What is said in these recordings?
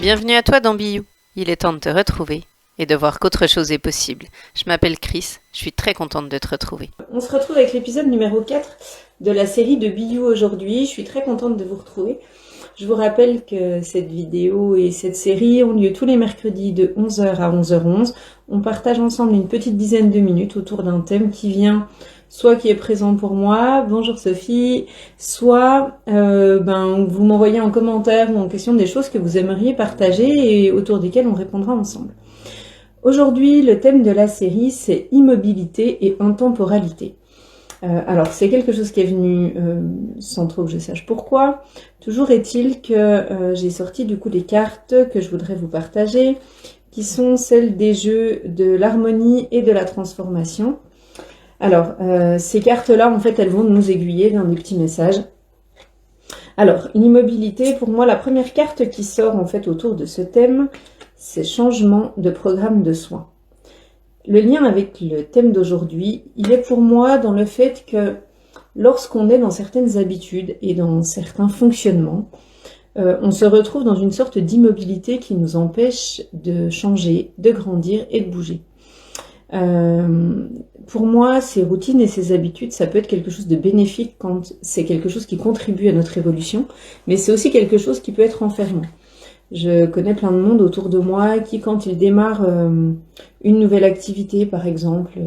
Bienvenue à toi dans Biou. Il est temps de te retrouver et de voir qu'autre chose est possible. Je m'appelle Chris, je suis très contente de te retrouver. On se retrouve avec l'épisode numéro 4 de la série de Biou aujourd'hui. Je suis très contente de vous retrouver. Je vous rappelle que cette vidéo et cette série ont lieu tous les mercredis de 11h à 11h11. On partage ensemble une petite dizaine de minutes autour d'un thème qui vient soit qui est présent pour moi, bonjour Sophie, soit vous m'envoyez en commentaire ou en question des choses que vous aimeriez partager et autour desquelles on répondra ensemble. Aujourd'hui, le thème de la série, c'est immobilité et intemporalité. Alors, c'est quelque chose qui est venu sans trop que je sache pourquoi. Toujours est-il que j'ai sorti du coup les cartes que je voudrais vous partager, qui sont celles des jeux de l'harmonie et de la transformation. Alors, ces cartes-là, en fait, elles vont nous aiguiller dans des petits messages. Alors, l'immobilité, pour moi, la première carte qui sort en fait autour de ce thème, c'est changement de programme de soins. Le lien avec le thème d'aujourd'hui, il est pour moi dans le fait que lorsqu'on est dans certaines habitudes et dans certains fonctionnements, on se retrouve dans une sorte d'immobilité qui nous empêche de changer, de grandir et de bouger. Pour moi, ces routines et ces habitudes, ça peut être quelque chose de bénéfique quand c'est quelque chose qui contribue à notre évolution, mais c'est aussi quelque chose qui peut être enfermant. Je connais plein de monde autour de moi qui, quand ils démarrent une nouvelle activité, par exemple,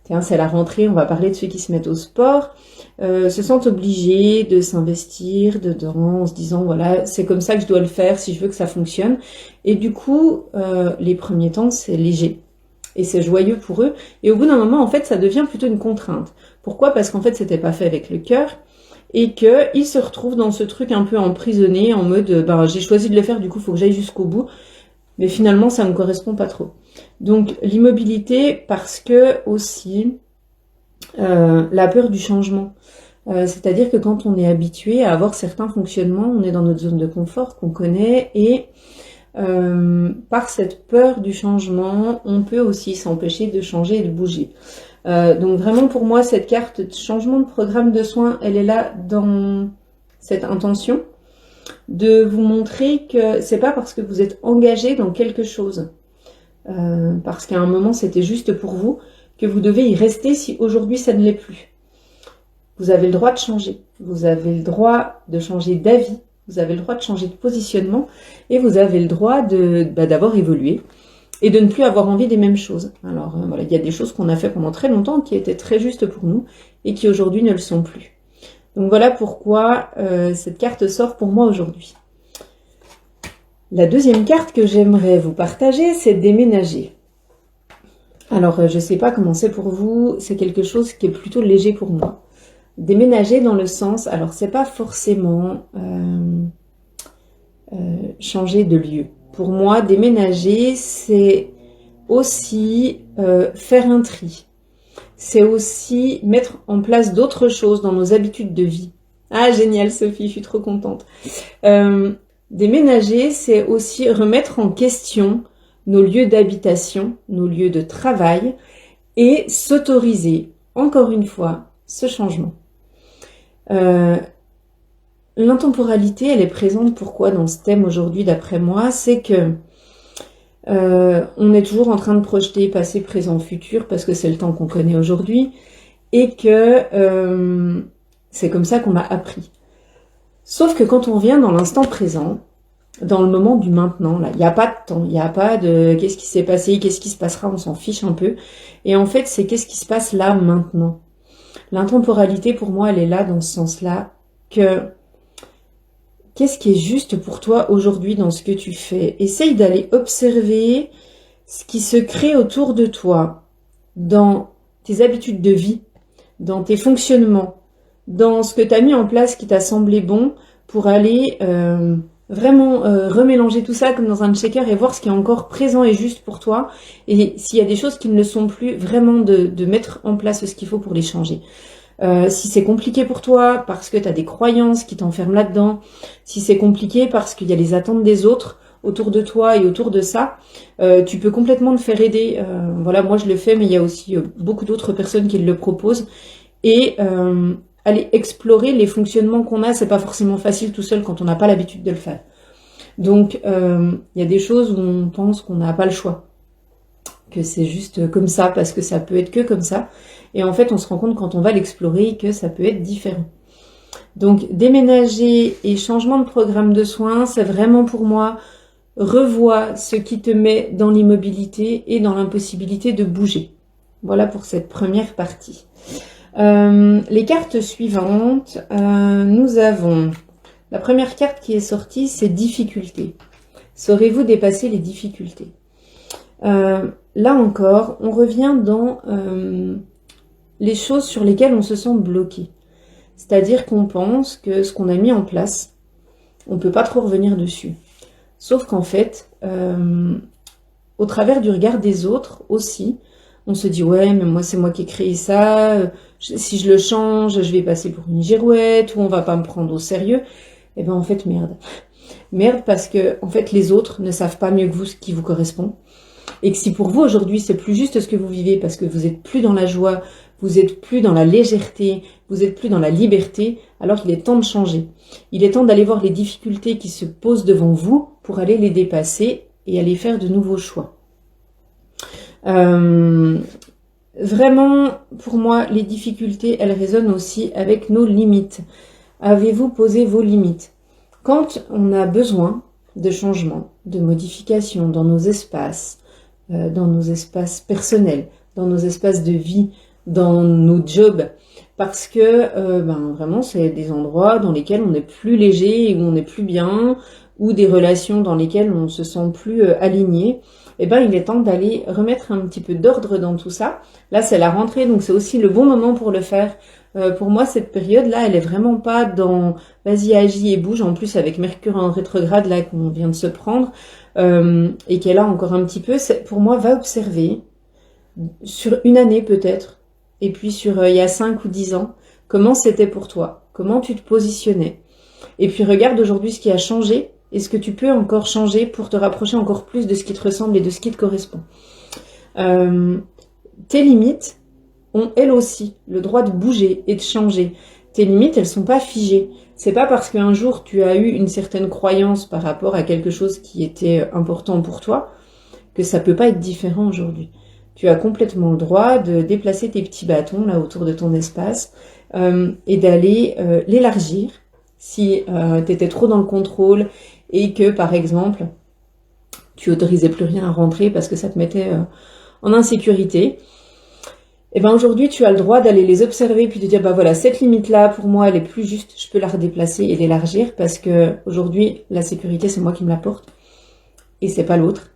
tiens, c'est la rentrée, on va parler de ceux qui se mettent au sport, se sentent obligés de s'investir dedans en se disant, voilà, c'est comme ça que je dois le faire si je veux que ça fonctionne. Et du coup, les premiers temps, c'est léger. Et c'est joyeux pour eux. Et au bout d'un moment, en fait, ça devient plutôt une contrainte. Pourquoi ? Parce qu'en fait, c'était pas fait avec le cœur. Et qu'ils se retrouvent dans ce truc un peu emprisonné, en mode, j'ai choisi de le faire, du coup, il faut que j'aille jusqu'au bout. Mais finalement, ça me correspond pas trop. Donc, l'immobilité, parce que aussi, la peur du changement. C'est-à-dire que quand on est habitué à avoir certains fonctionnements, on est dans notre zone de confort qu'on connaît et par cette peur du changement, on peut aussi s'empêcher de changer et de bouger. Donc vraiment pour moi, cette carte de changement de programme de soins, elle est là dans cette intention de vous montrer que c'est pas parce que vous êtes engagé dans quelque chose, parce qu'à un moment c'était juste pour vous, que vous devez y rester si aujourd'hui ça ne l'est plus. Vous avez le droit de changer, vous avez le droit de changer d'avis, vous avez le droit de changer de positionnement et vous avez le droit d'avoir évolué et de ne plus avoir envie des mêmes choses. Alors voilà, il y a des choses qu'on a fait pendant très longtemps qui étaient très justes pour nous et qui aujourd'hui ne le sont plus. Donc voilà pourquoi cette carte sort pour moi aujourd'hui. La deuxième carte que j'aimerais vous partager, c'est déménager. Alors je ne sais pas comment c'est pour vous, c'est quelque chose qui est plutôt léger pour moi. Déménager dans le sens, alors c'est pas forcément changer de lieu. Pour moi, déménager, c'est aussi faire un tri. C'est aussi mettre en place d'autres choses dans nos habitudes de vie. Ah, génial Sophie, je suis trop contente. Déménager, c'est aussi remettre en question nos lieux d'habitation, nos lieux de travail et s'autoriser, encore une fois, ce changement. L'intemporalité, elle est présente pourquoi dans ce thème aujourd'hui d'après moi, c'est que on est toujours en train de projeter passé, présent, futur parce que c'est le temps qu'on connaît aujourd'hui et que c'est comme ça qu'on m'a appris. Sauf que quand on vient dans l'instant présent, dans le moment du maintenant, là, il n'y a pas de temps, il n'y a pas de qu'est-ce qui s'est passé, qu'est-ce qui se passera, on s'en fiche un peu. Et en fait, c'est qu'est-ce qui se passe là maintenant. L'intemporalité, pour moi, elle est là dans ce sens-là, que qu'est-ce qui est juste pour toi aujourd'hui dans ce que tu fais? Essaye d'aller observer ce qui se crée autour de toi, dans tes habitudes de vie, dans tes fonctionnements, dans ce que tu as mis en place qui t'a semblé bon pour aller vraiment remélanger tout ça comme dans un shaker et voir ce qui est encore présent et juste pour toi. Et s'il y a des choses qui ne le sont plus, vraiment de mettre en place ce qu'il faut pour les changer. Si c'est compliqué pour toi parce que tu as des croyances qui t'enferment là-dedans, si c'est compliqué parce qu'il y a les attentes des autres autour de toi et autour de ça, tu peux complètement te faire aider. Voilà, moi je le fais, mais il y a aussi beaucoup d'autres personnes qui le proposent. Et aller explorer les fonctionnements qu'on a, c'est pas forcément facile tout seul quand on n'a pas l'habitude de le faire. Donc, il y a des choses où on pense qu'on n'a pas le choix, que c'est juste comme ça, parce que ça peut être que comme ça. Et en fait, on se rend compte quand on va l'explorer que ça peut être différent. Donc, déménager et changement de programme de soins, c'est vraiment pour moi, revois ce qui te met dans l'immobilité et dans l'impossibilité de bouger. Voilà pour cette première partie. Les cartes suivantes, nous avons la première carte qui est sortie, c'est difficulté. Saurez-vous dépasser les difficultés? Là encore, on revient dans les choses sur lesquelles on se sent bloqué. C'est-à-dire qu'on pense que ce qu'on a mis en place, on ne peut pas trop revenir dessus. Sauf qu'en fait, au travers du regard des autres aussi, on se dit « ouais, mais moi c'est moi qui ai créé ça, si je le change, je vais passer pour une girouette, ou on va pas me prendre au sérieux. » Eh ben en fait, merde. Merde parce que en fait, les autres ne savent pas mieux que vous ce qui vous correspond. Et que si pour vous aujourd'hui, c'est plus juste ce que vous vivez parce que vous êtes plus dans la joie, vous êtes plus dans la légèreté, vous êtes plus dans la liberté, alors qu'il est temps de changer. Il est temps d'aller voir les difficultés qui se posent devant vous pour aller les dépasser et aller faire de nouveaux choix. Vraiment, pour moi, les difficultés, elles résonnent aussi avec nos limites. Avez-vous posé vos limites? Quand on a besoin de changement, de modification dans nos espaces personnels, dans nos espaces de vie, dans nos jobs, parce que vraiment c'est des endroits dans lesquels on n'est plus léger et où on n'est plus bien, ou des relations dans lesquelles on se sent plus aligné, eh ben il est temps d'aller remettre un petit peu d'ordre dans tout ça. Là c'est la rentrée, donc c'est aussi le bon moment pour le faire. Pour moi cette période-là, elle est vraiment pas dans vas-y agis et bouge, en plus avec Mercure en rétrograde là qu'on vient de se prendre, et qu'elle a encore un petit peu, pour moi va observer sur une année peut-être, et puis sur il y a 5 ou 10 ans, comment c'était pour toi, comment tu te positionnais. Et puis regarde aujourd'hui ce qui a changé et ce que tu peux encore changer pour te rapprocher encore plus de ce qui te ressemble et de ce qui te correspond. Tes limites ont elles aussi le droit de bouger et de changer. Tes limites, elles sont pas figées. C'est pas parce qu'un jour tu as eu une certaine croyance par rapport à quelque chose qui était important pour toi que ça peut pas être différent aujourd'hui. Tu as complètement le droit de déplacer tes petits bâtons là autour de ton espace et d'aller l'élargir si tu étais trop dans le contrôle et que par exemple tu autorisais plus rien à rentrer parce que ça te mettait en insécurité. Et ben aujourd'hui tu as le droit d'aller les observer puis de dire bah voilà cette limite là pour moi elle est plus juste, je peux la redéplacer et l'élargir parce que aujourd'hui la sécurité c'est moi qui me l'apporte et c'est pas l'autre.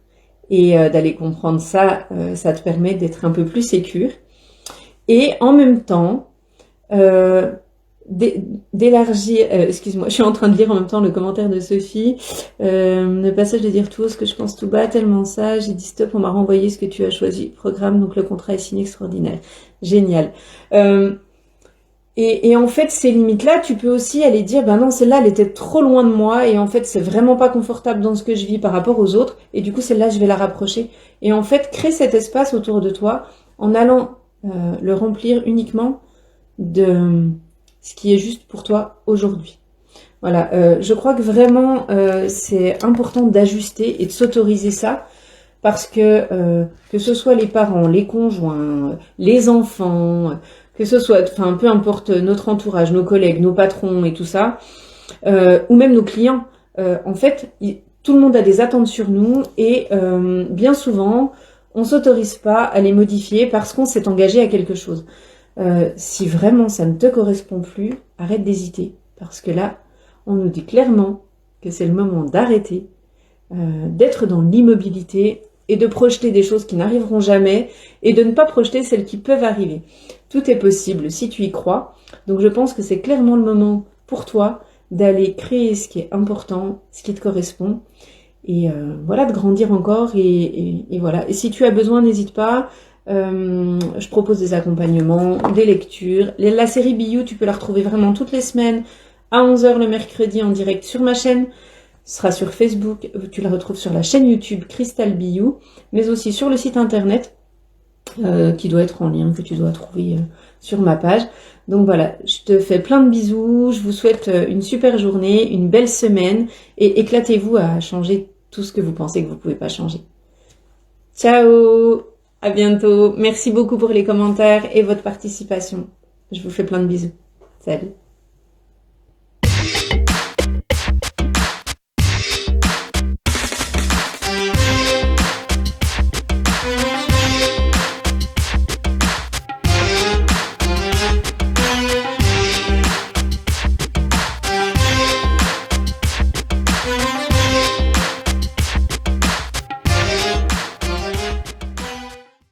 Et d'aller comprendre ça, ça te permet d'être un peu plus sécure. Et en même temps, d'élargir... excuse-moi, je suis en train de lire en même temps le commentaire de Sophie. Le passage de dire tout ce que je pense tout bas, tellement ça. J'ai dit stop, on m'a renvoyé ce que tu as choisi. Programme, donc le contrat est signé, extraordinaire. Génial. Et en fait, ces limites-là, tu peux aussi aller dire, ben non, celle-là, elle était trop loin de moi, et en fait, c'est vraiment pas confortable dans ce que je vis par rapport aux autres, et du coup, celle-là, je vais la rapprocher. Et en fait, crée cet espace autour de toi, en allant le remplir uniquement de ce qui est juste pour toi aujourd'hui. Voilà, je crois que vraiment, c'est important d'ajuster et de s'autoriser ça, parce que ce soit les parents, les conjoints, les enfants... que ce soit, enfin, peu importe notre entourage, nos collègues, nos patrons et tout ça, ou même nos clients, en fait, tout le monde a des attentes sur nous et bien souvent, on s'autorise pas à les modifier parce qu'on s'est engagé à quelque chose. Si vraiment ça ne te correspond plus, arrête d'hésiter parce que là, on nous dit clairement que c'est le moment d'arrêter, d'être dans l'immobilité et de projeter des choses qui n'arriveront jamais et de ne pas projeter celles qui peuvent arriver. Tout est possible si tu y crois. Donc je pense que c'est clairement le moment pour toi d'aller créer ce qui est important, ce qui te correspond. Et voilà, de grandir encore. Et voilà. Et si tu as besoin, n'hésite pas. Je propose des accompagnements, des lectures. La série Biou, tu peux la retrouver vraiment toutes les semaines à 11h le mercredi en direct sur ma chaîne. Ce sera sur Facebook. Tu la retrouves sur la chaîne YouTube Cristal Biou, mais aussi sur le site internet. qui doit être en lien, que tu dois trouver sur ma page. Donc voilà, je te fais plein de bisous, je vous souhaite une super journée, une belle semaine, et éclatez-vous à changer tout ce que vous pensez que vous pouvez pas changer. Ciao, à bientôt. Merci beaucoup pour les commentaires et votre participation. Je vous fais plein de bisous. Salut.